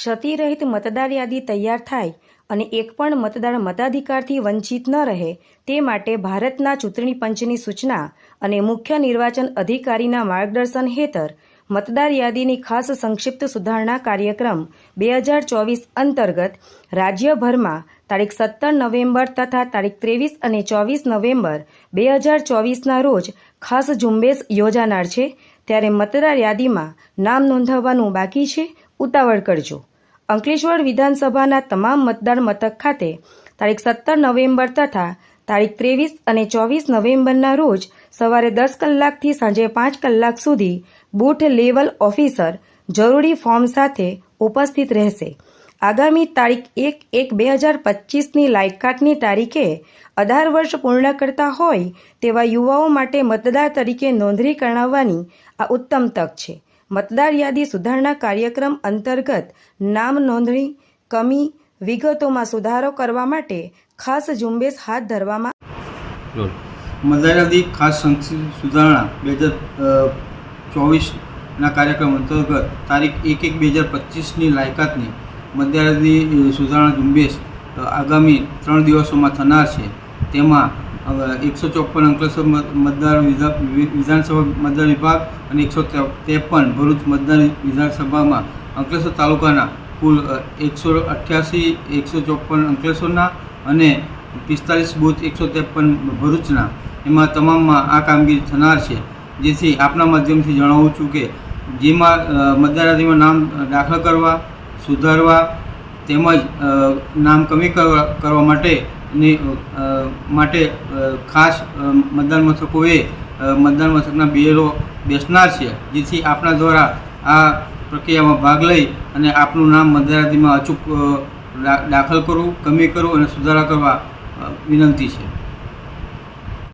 ક્ષતિરહિત મતદાર યાદી તૈયાર થાય અને એક પણ મતદાર મતાધિકારથી વંચિત ન રહે તે માટે ભારતના ચૂંટણી પંચની સૂચના અને મુખ્ય નિર્વાચન અધિકારીના માર્ગદર્શન હેઠળ મતદાર યાદીની ખાસ સંક્ષિપ્ત સુધારણા કાર્યક્રમ 2024 અંતર્ગત રાજ્યભરમાં તારીખ 17 નવેમ્બર તથા તારીખ 23 અને 24 નવેમ્બર 2024ના રોજ ખાસ ઝુંબેશ યોજાનાર છે। ત્યારે મતદાર યાદીમાં નામ નોંધાવવાનું બાકી છે, ઉતાવળ કરજો। અંકલેશ્વર વિધાનસભાના તમામ મતદાર મથક ખાતે તારીખ 17 નવેમ્બર તથા તારીખ 23 અને 24 નવેમ્બરના રોજ સવારે 10 કલાકથી સાંજે 5 કલાક સુધી બૂથ લેવલ ઓફિસર જરૂરી ફોર્મ સાથે ઉપસ્થિત રહેશે। આગામી તારીખ 1/1/2025ની લાયકાતની તારીખે 18 વર્ષ પૂર્ણ કરતા હોય તેવા યુવાઓ માટે મતદાર તરીકે નોંધણી કરાવવાની આ ઉત્તમ તક છે। મતદાર યાદી સુધારણા કાર્યક્રમ અંતર્ગત નામ નોંધણી કમી વિગતોમાં સુધારો કરવા માટે ખાસ ઝુંબેશ હાથ ધરવામાં મતદાર યાદી ખાસ સંક્ષિપ્ત સુધારણા 2024ના કાર્યક્રમ અંતર્ગત તારીખ 1/1/2025ની લાયકાતની મતદાર યાદી સુધારણા ઝુંબેશ આગામી 3 દિવસોમાં થનાર છે। તેમાં 154 અંકલેશ્વર મતદાર વિધાનસભા મતદાર વિભાગ અને 153 ભરૂચ મતદાર વિધાનસભામાં અંકલેશ્વર તાલુકાના કુલ 188 154 અંકલેશ્વરના અને 45 બૂથ 153 ભરૂચના એમાં તમામમાં આ કામગીરી થનાર છે। જેથી આપના માધ્યમથી જણાવું છું કે જેમાં મતદાર યાદીમાં નામ દાખલ કરવા, સુધારવા તેમજ નામ કમી કરવા માટે ખાસ મતદાન મથકોએ મતદાન મથકના BLO બેસનાર છે। જેથી આપના દ્વારા આ પ્રક્રિયામાં ભાગ લઈ અને આપનું નામ મતદાર યાદીમાં અચૂક દાખલ કરવું, કમી કરવું અને સુધારા કરવા વિનંતી છે।